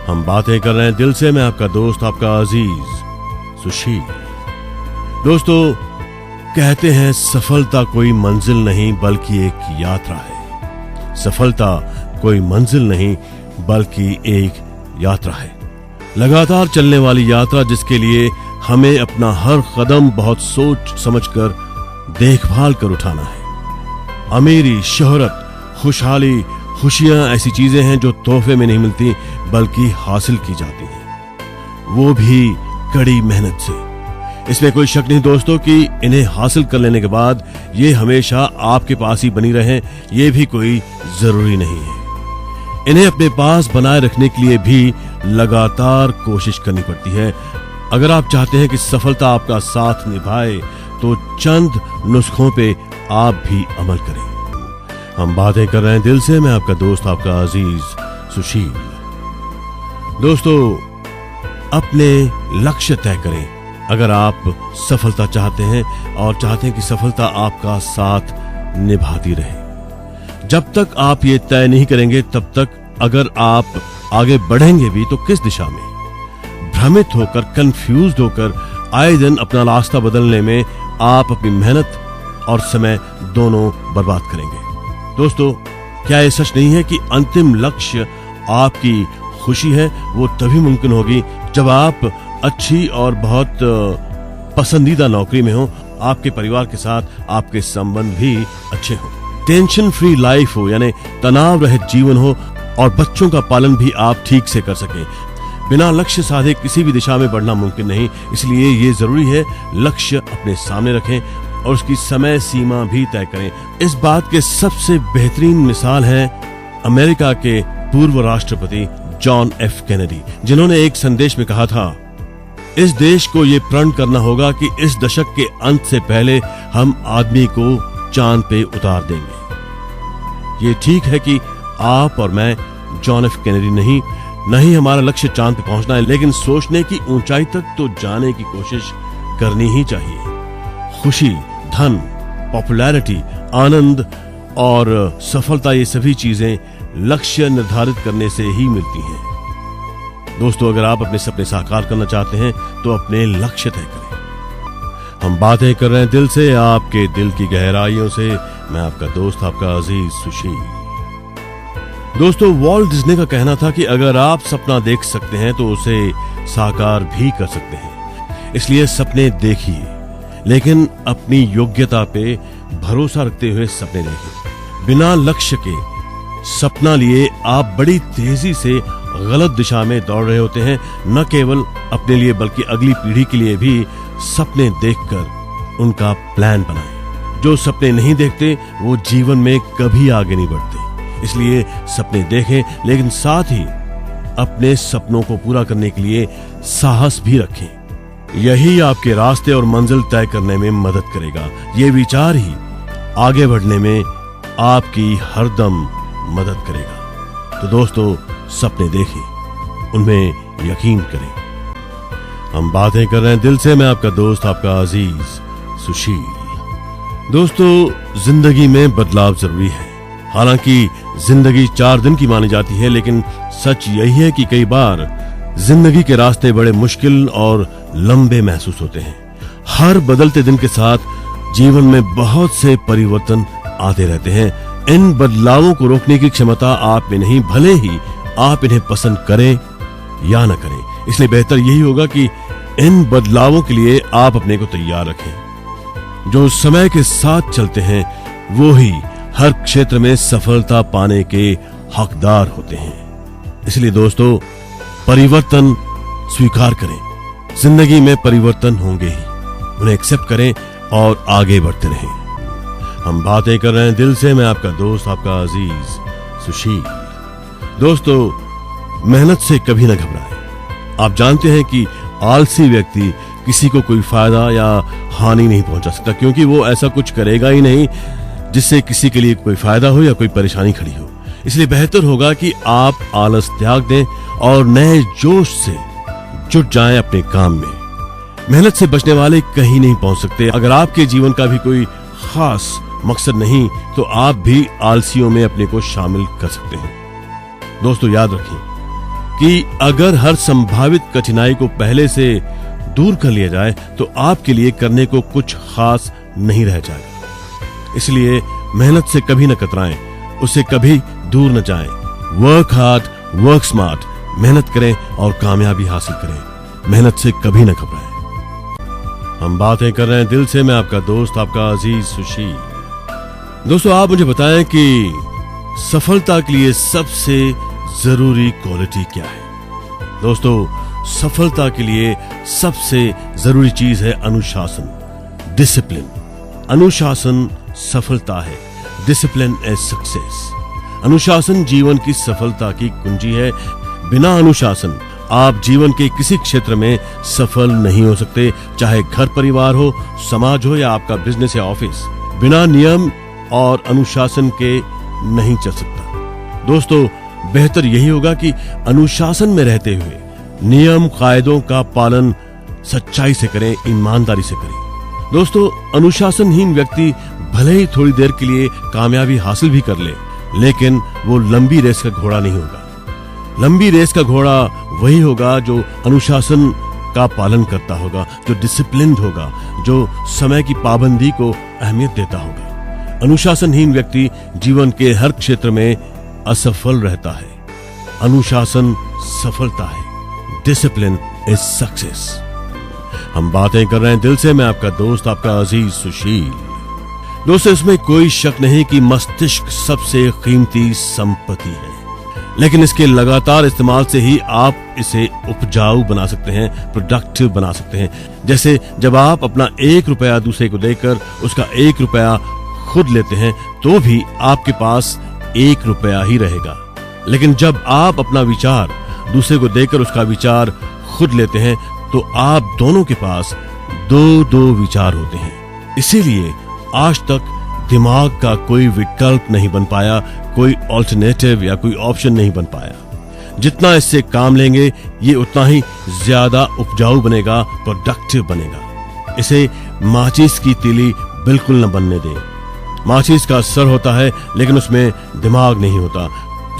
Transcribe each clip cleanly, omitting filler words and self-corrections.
हम बातें कर रहे हैं दिल से। मैं आपका दोस्त, आपका अजीज सुशील। दोस्तों, कहते हैं सफलता कोई मंजिल नहीं बल्कि एक यात्रा है। सफलता कोई मंजिल नहीं बल्कि एक यात्रा है, लगातार चलने वाली यात्रा जिसके लिए हमें अपना हर कदम बहुत सोच समझकर देखभाल कर उठाना है। अमीरी, शोहरत, खुशहाली, खुशियां ऐसी चीजें हैं जो तोहफे में नहीं मिलती बल्कि हासिल की जाती हैं, वो भी कड़ी मेहनत से। इसमें कोई शक नहीं दोस्तों कि इन्हें हासिल कर लेने के बाद ये हमेशा आपके पास ही बनी रहें, ये भी कोई जरूरी नहीं है। इन्हें अपने पास बनाए रखने के लिए भी लगातार कोशिश करनी पड़ती है। अगर आप चाहते हैं कि सफलता आपका साथ निभाए तो चंद नुस्खों पे आप भी अमल करें। हम बातें कर रहे हैं दिल से। मैं आपका दोस्त, आपका अजीज सुशील। दोस्तों, अपने लक्ष्य तय करें। अगर आप सफलता चाहते हैं और चाहते हैं कि सफलता आपका साथ निभाती रहे, जब तक आप ये तय नहीं करेंगे तब तक अगर आप आगे बढ़ेंगे भी तो किस दिशा में? भ्रमित होकर, कंफ्यूज्ड होकर आए दिन अपना रास्ता बदलने में आप अपनी मेहनत और समय दोनों बर्बाद करेंगे। दोस्तों, क्या यह सच नहीं है कि अंतिम लक्ष्य आपकी खुशी है? वो तभी मुमकिन होगी जब आप अच्छी और बहुत पसंदीदा नौकरी में हो, आपके परिवार के साथ आपके संबंध भी अच्छे हो, टेंशन फ्री लाइफ हो यानी तनाव रहित जीवन हो, और बच्चों का पालन भी आप ठीक से कर सकें। बिना लक्ष्य साधे किसी भी दिशा में बढ़ना मुमकिन नहीं। इसलिए ये जरूरी है लक्ष्य अपने सामने रखें और उसकी समय सीमा भी तय करें। इस बात के सबसे बेहतरीन मिसाल है अमेरिका के पूर्व राष्ट्रपति जॉन एफ कैनेडी, जिन्होंने एक संदेश में कहा था, इस देश को ये प्रण करना होगा कि इस दशक के अंत से पहले हम आदमी को चांद पे उतार देंगे। ये ठीक है कि आप और मैं जॉन एफ कैनेडी नहीं हमारा लक्ष्य चांद पे पहुंचना है, लेकिन सोचने की ऊंचाई तक तो जाने की कोशिश करनी ही चाहिए। खुशी, धन, पॉपुलैरिटी, आनंद और सफलता, ये सभी चीजें लक्ष्य निर्धारित करने से ही मिलती हैं। दोस्तों, अगर आप अपने सपने साकार करना चाहते हैं तो अपने लक्ष्य तय करें। हम बातें कर रहे हैं दिल से, आपके दिल की गहराइयों से। मैं आपका दोस्त, आपका अजीज सुशील। दोस्तों, वॉल्ट डिज्नी का कहना था कि अगर आप सपना देख सकते हैं तो उसे साकार भी कर सकते हैं। इसलिए सपने देखिए, लेकिन अपनी योग्यता पे भरोसा रखते हुए सपने देखें। बिना लक्ष्य के सपना लिए आप बड़ी तेजी से गलत दिशा में दौड़ रहे होते हैं। न केवल अपने लिए बल्कि अगली पीढ़ी के लिए भी सपने देखकर उनका प्लान बनाएं। जो सपने नहीं देखते वो जीवन में कभी आगे नहीं बढ़ते। इसलिए सपने देखें, लेकिन साथ ही अपने सपनों को पूरा करने के लिए साहस भी रखें। यही आपके रास्ते और मंजिल तय करने में मदद करेगा। ये विचार ही आगे बढ़ने में आपकी हरदम मदद करेगा। तो दोस्तों, सपने देखें, उनमें यकीन करें। हम बातें कर रहे हैं दिल से। मैं आपका दोस्त, आपका अजीज सुशील। दोस्तों, जिंदगी में बदलाव जरूरी है। हालांकि जिंदगी 4 दिन की मानी जाती है, लेकिन सच यही है कि कई बार जिंदगी के रास्ते बड़े मुश्किल और लंबे महसूस होते हैं। हर बदलते दिन के साथ जीवन में बहुत से परिवर्तन आते रहते हैं। इन बदलावों को रोकने की क्षमता आप में नहीं, भले ही आप इन्हें पसंद करें या न करें। इसलिए बेहतर यही होगा कि इन बदलावों के लिए आप अपने को तैयार रखें। जो समय के साथ चलते हैं वो ही हर क्षेत्र में सफलता पाने के हकदार होते हैं। इसलिए दोस्तों, परिवर्तन स्वीकार करें। जिंदगी में परिवर्तन होंगे ही, उन्हें एक्सेप्ट करें और आगे बढ़ते रहें। हम बातें कर रहे हैं दिल से। मैं आपका दोस्त, आपका अजीज सुशील। दोस्तों, मेहनत से कभी न घबराएं। आप जानते हैं कि आलसी व्यक्ति किसी को कोई फायदा या हानि नहीं पहुंचा सकता, क्योंकि वो ऐसा कुछ करेगा ही नहीं जिससे किसी के लिए कोई फायदा हो या कोई परेशानी खड़ी हो। इसलिए बेहतर होगा कि आप आलस त्याग दें और नए जोश से जुट जाएं अपने काम में। मेहनत से बचने वाले कहीं नहीं पहुंच सकते। अगर आपके जीवन का भी कोई खास मकसद नहीं तो आप भी आलसियों में अपने को शामिल कर सकते हैं। दोस्तों, याद रखें, कि अगर हर संभावित कठिनाई को पहले से दूर कर लिया जाए तो आपके लिए करने को कुछ खास नहीं रह जाएगा। इसलिए मेहनत से कभी न कतराएं, उससे कभी दूर न जाएं। वर्क हार्ड, वर्क स्मार्ट, मेहनत करें और कामयाबी हासिल करें। मेहनत से कभी न घबराएं। हम बातें कर रहे हैं दिल से। मैं आपका दोस्त, आपका अजीज सुशील। दोस्तों, आप मुझे बताएं कि सफलता के लिए सबसे जरूरी क्वालिटी क्या है। दोस्तों, सफलता के लिए सबसे जरूरी चीज है अनुशासन, डिसिप्लिन। अनुशासन सफलता है। Discipline is success. अनुशासन जीवन की सफलता की कुंजी है। बिना अनुशासन आप जीवन के किसी क्षेत्र में सफल नहीं हो सकते, चाहे घर परिवार हो, समाज हो या आपका बिजनेस या ऑफिस। बिना नियम और अनुशासन के नहीं चल सकता। दोस्तों, बेहतर यही होगा कि अनुशासन में रहते हुए नियम कायदों का पालन सच्चाई से करें, ईमानदारी से करें। दोस्तों, अनुशासनहीन व्यक्ति भले ही थोड़ी देर के लिए कामयाबी हासिल भी कर ले, लेकिन वो लंबी रेस का घोड़ा नहीं होगा। लंबी रेस का घोड़ा वही होगा जो अनुशासन का पालन करता होगा, जो डिसिप्लिन्ड होगा, जो समय की पाबंदी को अहमियत देता होगा। अनुशासनहीन व्यक्ति जीवन के हर क्षेत्र में असफल रहता है। अनुशासन सफलता है। Discipline is success. हम बातें कर रहे हैं दिल से। मैं आपका दोस्त, आपका अजीज सुशील। दोस्तों, इसमें कोई शक नहीं कि मस्तिष्क सबसे कीमती संपत्ति है, लेकिन इसके लगातार इस्तेमाल से ही आप इसे उपजाऊ बना सकते हैं, प्रोडक्टिव बना सकते हैं। जैसे जब आप अपना 1 रुपया दूसरे को देकर उसका 1 रुपया खुद लेते हैं तो भी आपके पास 1 रुपया ही रहेगा। लेकिन जब आप अपना विचार दूसरे को देकर उसका विचार खुद लेते हैं तो आप दोनों के पास 2 विचार होते हैं। इसीलिए आज तक दिमाग का कोई विकल्प नहीं बन पाया, कोई ऑल्टरनेटिव या कोई ऑप्शन नहीं बन पाया। जितना इससे काम लेंगे ये उतना ही ज्यादा उपजाऊ बनेगा, प्रोडक्टिव बनेगा। इसे माचिस की तीली बिल्कुल न बनने दें। माचिस का सर होता है लेकिन उसमें दिमाग नहीं होता,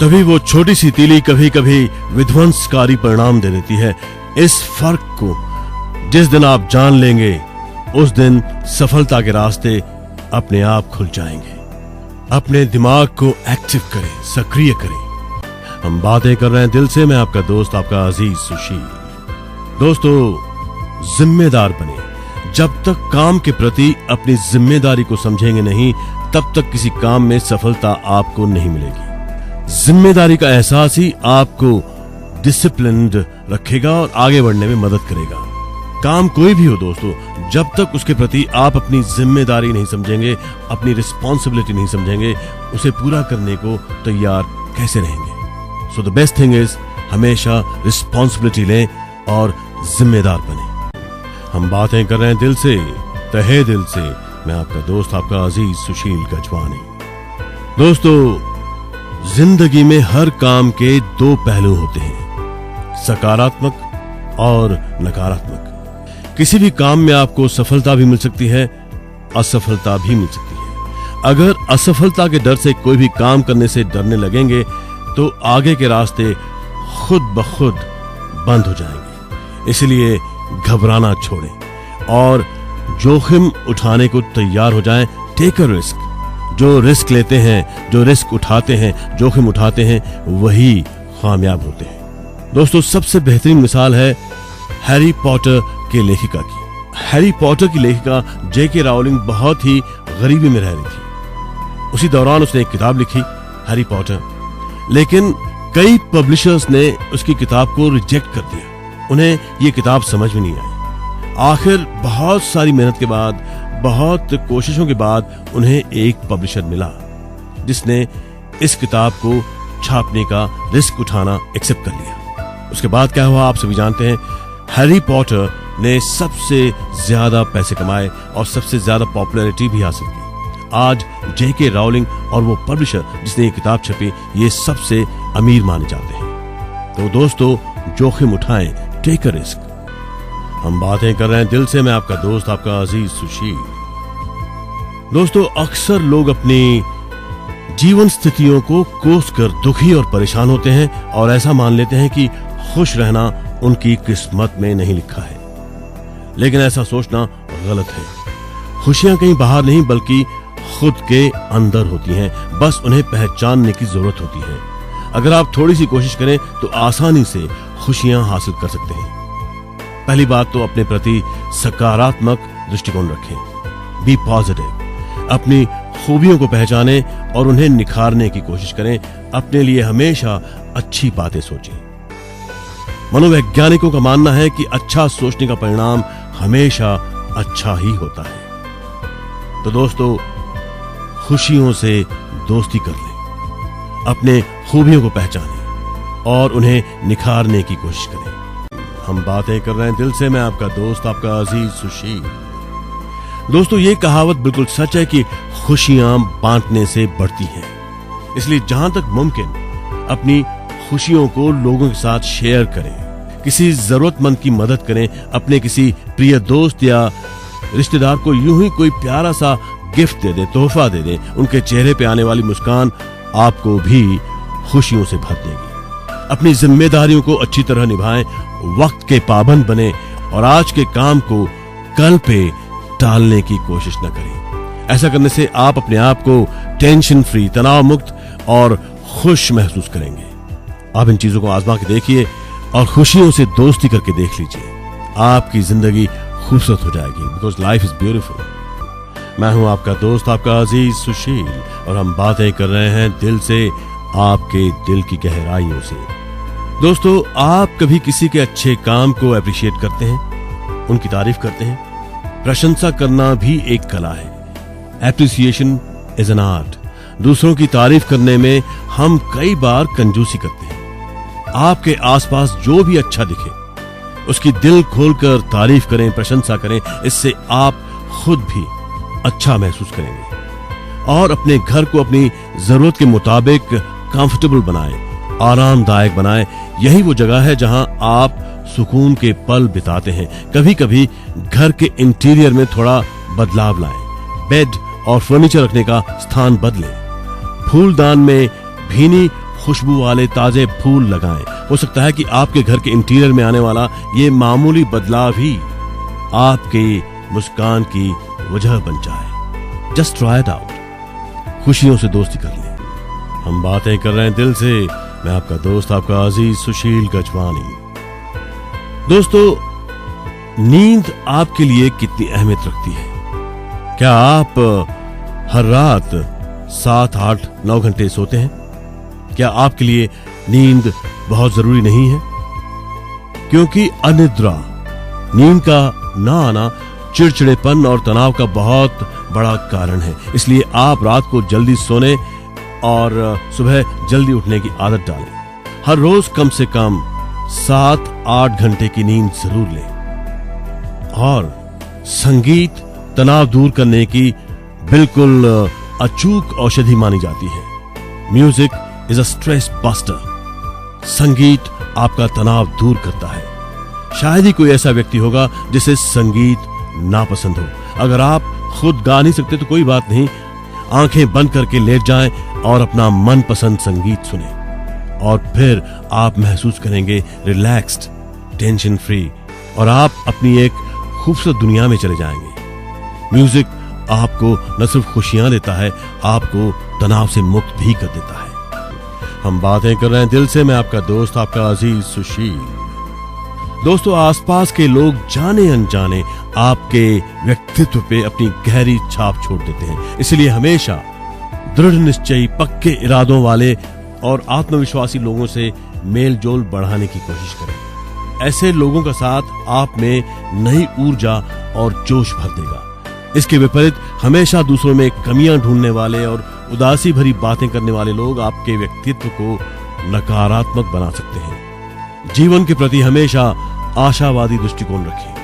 तभी वो छोटी सी तीली कभी कभी विध्वंसकारी परिणाम दे देती है। इस फर्क को जिस दिन आप जान लेंगे उस दिन सफलता के रास्ते अपने आप खुल जाएंगे। अपने दिमाग को एक्टिव करें, सक्रिय करें। हम बातें कर रहे हैं दिल से। मैं आपका दोस्त, आपका अजीज सुशील। दोस्तों, जिम्मेदार बने। जब तक काम के प्रति अपनी जिम्मेदारी को समझेंगे नहीं, तब तक किसी काम में सफलता आपको नहीं मिलेगी। जिम्मेदारी का एहसास ही आपको डिसिप्लिन्ड रखेगा और आगे बढ़ने में मदद करेगा। काम कोई भी हो दोस्तों, जब तक उसके प्रति आप अपनी जिम्मेदारी नहीं समझेंगे, अपनी रिस्पॉन्सिबिलिटी नहीं समझेंगे, उसे पूरा करने को तैयार कैसे रहेंगे। So the best thing is हमेशा रिस्पॉन्सिबिलिटी लें और जिम्मेदार बने। हम बातें कर रहे हैं दिल से, तहे दिल से। मैं आपका दोस्त, आपका अजीज सुशील गजवानी। दोस्तों, जिंदगी में हर काम के 2 पहलू होते हैं, सकारात्मक और नकारात्मक। किसी भी काम में आपको सफलता भी मिल सकती है, असफलता भी मिल सकती है। अगर असफलता के डर से कोई भी काम करने से डरने लगेंगे तो आगे के रास्ते खुद ब खुद बंद हो जाएंगे। इसलिए घबराना छोड़ें और जोखिम उठाने को तैयार हो जाएं। Take a risk. जो रिस्क लेते हैं, जो रिस्क उठाते हैं, जोखिम उठाते हैं, वही कामयाब होते हैं। दोस्तों, सबसे बेहतरीन मिसाल है हैरी पॉटर के लेखिका की। हैरी पॉटर की लेखिका J.K. राउलिंग बहुत ही गरीबी में रह रही थी। उसी दौरान उसने एक किताब लिखी, हैरी पॉटर, लेकिन कई पब्लिशर्स ने उसकी किताब को रिजेक्ट कर दिया। उन्हें ये किताब समझ में नहीं आई। आखिर बहुत सारी मेहनत के बाद, बहुत कोशिशों के बाद उन्हें एक पब्लिशर मिला जिसने इस किताब को छापने का रिस्क उठाना एक्सेप्ट कर लिया। उसके बाद क्या हुआ आप सभी जानते हैं। हैरी पॉटर ने सबसे ज्यादा पैसे कमाए और सबसे ज्यादा पॉपुलैरिटी भी हासिल की। आज J.K. राउलिंग और वो पब्लिशर जिसने ये किताब छपी, ये सबसे अमीर माने जाते हैं। तो दोस्तों, जोखिम उठाएं, टेक अ रिस्क। हम बातें कर रहे हैं दिल से। मैं आपका दोस्त, आपका अजीज सुशील। दोस्तों, अक्सर लोग अपनी जीवन स्थितियों को कोस कर दुखी और परेशान होते हैं और ऐसा मान लेते हैं कि खुश रहना उनकी किस्मत में नहीं लिखा है। लेकिन ऐसा सोचना गलत है। खुशियां कहीं बाहर नहीं बल्कि खुद के अंदर होती हैं, बस उन्हें पहचानने की जरूरत होती है। अगर आप थोड़ी सी कोशिश करें तो आसानी से खुशियां हासिल कर सकते हैं। पहली बात तो अपने प्रति सकारात्मक दृष्टिकोण रखें। Be positive. अपनी खूबियों को पहचानें और उन्हें निखारने की कोशिश करें। अपने लिए हमेशा अच्छी बातें सोचें। मनोवैज्ञानिकों का मानना है कि अच्छा सोचने का परिणाम हमेशा अच्छा ही होता है। तो दोस्तों, खुशियों से दोस्ती कर लें, अपने खूबियों को पहचानें और उन्हें निखारने की कोशिश करें। हम बातें कर रहे हैं दिल से। मैं आपका दोस्त, आपका अजीज सुशील। दोस्तों, ये कहावत बिल्कुल सच है कि खुशियां बांटने से बढ़ती हैं। इसलिए जहां तक मुमकिन अपनी खुशियों को लोगों के साथ शेयर करें। किसी जरूरतमंद की मदद करें। अपने किसी प्रिय दोस्त या रिश्तेदार को यूं ही कोई प्यारा सा गिफ्ट दे दें, तोहफा दे दें। उनके चेहरे पे आने वाली मुस्कान आपको भी खुशियों से भर देगी। अपनी जिम्मेदारियों को अच्छी तरह निभाएं, वक्त के पाबंद बने और आज के काम को कल पे टालने की कोशिश न करें। ऐसा करने से आप अपने आप को टेंशन फ्री, तनाव मुक्त और खुश महसूस करेंगे। आप इन चीजों को आजमा के देखिए और खुशियों से दोस्ती करके देख लीजिए। आपकी जिंदगी खूबसूरत हो जाएगी, बिकॉज लाइफ इज ब्यूटीफुल। मैं हूं आपका दोस्त, आपका अजीज सुशील, और हम बातें कर रहे हैं दिल से, आपके दिल की गहराइयों से। दोस्तों, आप कभी किसी के अच्छे काम को अप्रिशिएट करते हैं, उनकी तारीफ करते हैं? प्रशंसा करना भी एक कला है। Appreciation is an art. दूसरों की तारीफ करने में हम कई बार कंजूसी करते हैं। आपके आसपास जो भी अच्छा दिखे उसकी दिल खोलकर तारीफ करें, प्रशंसा करें। इससे आप खुद भी अच्छा महसूस करेंगे और अपने घर को अपनी जरूरत के मुताबिक कंफर्टेबल बनाएं, आरामदायक बनाएं। यही वो जगह है जहां आप सुकून के पल बिताते हैं। कभी कभी घर के इंटीरियर में थोड़ा बदलाव लाएं। बेड और फर्नीचर रखने का स्थान बदलें। फूलदान में भीनी खुशबू वाले ताजे फूल लगाएं। हो सकता है कि आपके घर के इंटीरियर में आने वाला ये मामूली बदलाव ही आपके मुस्कान की वजह बन जाए। Just try it out. खुशियों से दोस्ती कर लें। हम बातें कर रहे हैं दिल से। मैं आपका दोस्त, आपका अजीज सुशील गजवानी। दोस्तों, नींद आपके लिए कितनी अहमियत रखती है? क्या आप हर रात 7, 8, 9 घंटे सोते हैं? क्या आपके लिए नींद बहुत जरूरी नहीं है? क्योंकि अनिद्रा, नींद का ना आना, चिड़चिड़ेपन और तनाव का बहुत बड़ा कारण है। इसलिए आप रात को जल्दी सोने और सुबह जल्दी उठने की आदत डालें। हर रोज कम से कम 7-8 घंटे की नींद जरूर लें। और संगीत तनाव दूर करने की बिल्कुल अचूक औषधि मानी जाती है। Music is a stress buster. संगीत आपका तनाव दूर करता है। शायद ही कोई ऐसा व्यक्ति होगा जिसे संगीत नापसंद हो। अगर आप खुद गा नहीं सकते तो कोई बात नहीं, आंखें बंद करके लेट जाएं और अपना मनपसंद संगीत सुनें और फिर आप महसूस करेंगे रिलैक्स्ड, टेंशन फ्री, और आप अपनी एक खूबसूरत दुनिया में चले जाएंगे। म्यूजिक आपको न सिर्फ खुशियां देता है, आपको तनाव से मुक्त भी कर देता है। हम बातें कर रहे हैं दिल से। मैं आपका दोस्त, आपका अजीज सुशील। दोस्तों, आसपास के लोग जाने अनजाने आपके व्यक्तित्व पे अपनी गहरी छाप छोड़ देते हैं। इसलिए हमेशा दृढ़ निश्चयी, पक्के इरादों वाले और आत्मविश्वासी लोगों से मेल जोल बढ़ाने की कोशिश करें। ऐसे लोगों का साथ आप में नई ऊर्जा और जोश भर देगा। इसके विपरीत हमेशा दूसरों में कमियां ढूंढने वाले और उदासी भरी बातें करने वाले लोग आपके व्यक्तित्व को नकारात्मक बना सकते हैं। जीवन के प्रति हमेशा आशावादी दृष्टिकोण रखें,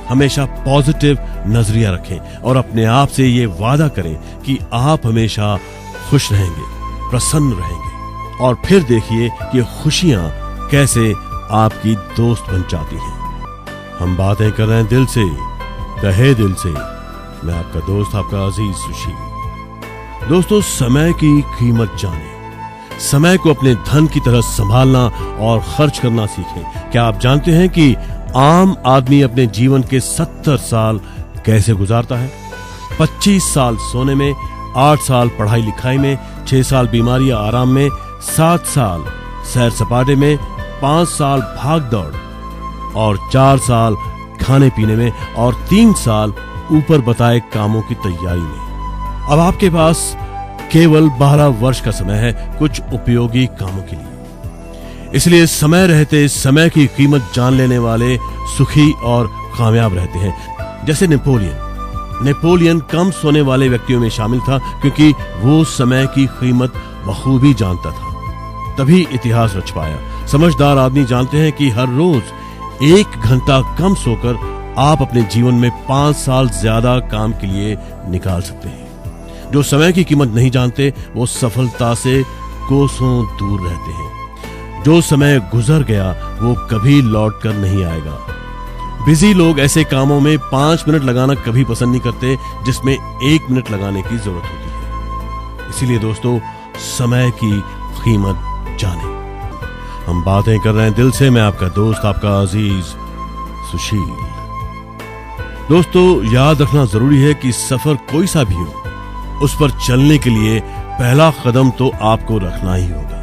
हमेशा पॉजिटिव नजरिया रखें और अपने आप से ये वादा करें कि आप हमेशा खुश रहेंगे, प्रसन्न रहेंगे, और फिर देखिए कि खुशियां कैसे आपकी दोस्त बन जाती हैं। हम बातें कर रहे हैं दिल से, कहे दिल से। मैं आपका दोस्त, आपका अजीज सुशील। दोस्तों, समय की कीमत जाने, समय को अपने धन की तरह संभालना और खर्च करना सीखें। क्या आप जानते हैं कि आम आदमी अपने जीवन के 70 साल कैसे गुजारता है? 25 साल सोने में, 8 साल पढ़ाई लिखाई में, 6 साल बीमारी या आराम में, 7 साल सैर सपाटे में, 5 साल भाग दौड़ और 4 साल खाने पीने में और 3 साल ऊपर बताए कामों की तैयारी में। अब आपके पास केवल 12 वर्ष का समय है कुछ उपयोगी कामों के लिए। इसलिए समय रहते समय की कीमत जान लेने वाले सुखी और कामयाब रहते हैं। जैसे नेपोलियन कम सोने वाले व्यक्तियों में शामिल था, क्योंकि वो समय की कीमत बखूबी जानता था, तभी इतिहास रच पाया। समझदार आदमी जानते हैं कि हर रोज 1 घंटा कम सोकर आप अपने जीवन में 5 साल ज्यादा काम के लिए निकाल सकते हैं। जो समय की कीमत नहीं जानते वो सफलता से कोसों दूर रहते हैं। जो समय गुजर गया वो कभी लौट कर नहीं आएगा। बिजी लोग ऐसे कामों में 5 मिनट लगाना कभी पसंद नहीं करते जिसमें 1 मिनट लगाने की जरूरत होती है। इसीलिए दोस्तों, समय की कीमत जाने। हम बातें कर रहे हैं दिल से। मैं आपका दोस्त, आपका अजीज सुशील। दोस्तों, याद रखना जरूरी है कि सफर कोई सा भी हो, उस पर चलने के लिए पहला कदम तो आपको रखना ही होगा।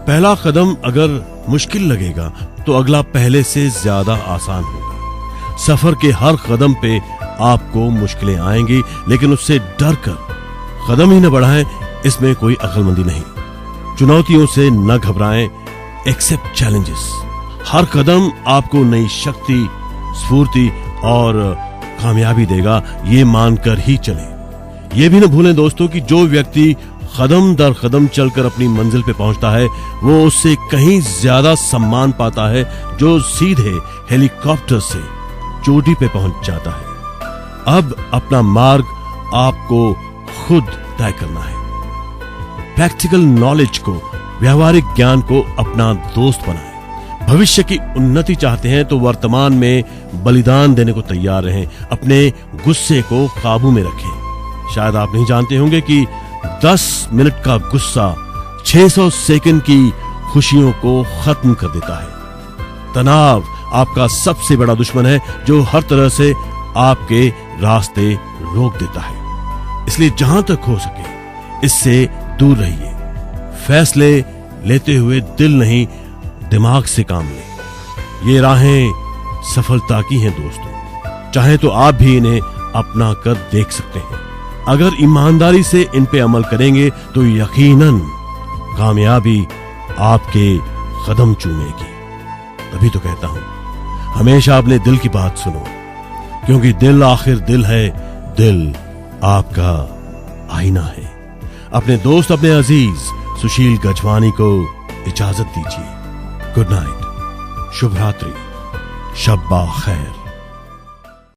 पहला कदम अगर मुश्किल लगेगा तो अगला पहले से ज्यादा आसान होगा। सफर के हर कदम पे आपको मुश्किलें आएंगी, लेकिन उससे डर कर कदम ही न बढ़ाएं, इसमें कोई अक्लमंदी नहीं। चुनौतियों से न घबराएं, एक्सेप्ट चैलेंजेस। हर कदम आपको नई शक्ति, स्फूर्ति और कामयाबी देगा, ये मानकर ही चलें। ये भी न भूलें दोस्तों कि जो व्यक्ति कदम दर कदम चलकर अपनी मंजिल पे पहुंचता है वो उससे कहीं ज्यादा सम्मान पाता है जो सीधे हेलीकॉप्टर से चोटी पे पहुंच जाता है। अब अपना मार्ग आपको खुद तय करना है। प्रैक्टिकल नॉलेज को, व्यवहारिक ज्ञान को अपना दोस्त बनाएं। भविष्य की उन्नति चाहते हैं तो वर्तमान में बलिदान देने को तैयार रहें। अपने गुस्से को काबू में रखें। शायद आप नहीं जानते होंगे कि 10 मिनट का गुस्सा 600 सेकंड की खुशियों को खत्म कर देता है। तनाव आपका सबसे बड़ा दुश्मन है जो हर तरह से आपके रास्ते रोक देता है। इसलिए जहां तक हो सके इससे दूर रहिए। फैसले लेते हुए दिल नहीं, दिमाग से काम लें। ये राहें सफलता की हैं दोस्तों। चाहे तो आप भी इन्हें अपना कर देख सकते हैं। अगर ईमानदारी से इन पे अमल करेंगे तो यकीनन कामयाबी आपके कदम चूमेगी। तभी तो कहता हूं, हमेशा अपने दिल की बात सुनो, क्योंकि दिल आखिर दिल है, दिल आपका आईना है। अपने दोस्त, अपने अजीज सुशील गजवानी को इजाजत दीजिए। गुड नाइट, शुभ रात्रि, शब्बा खैर।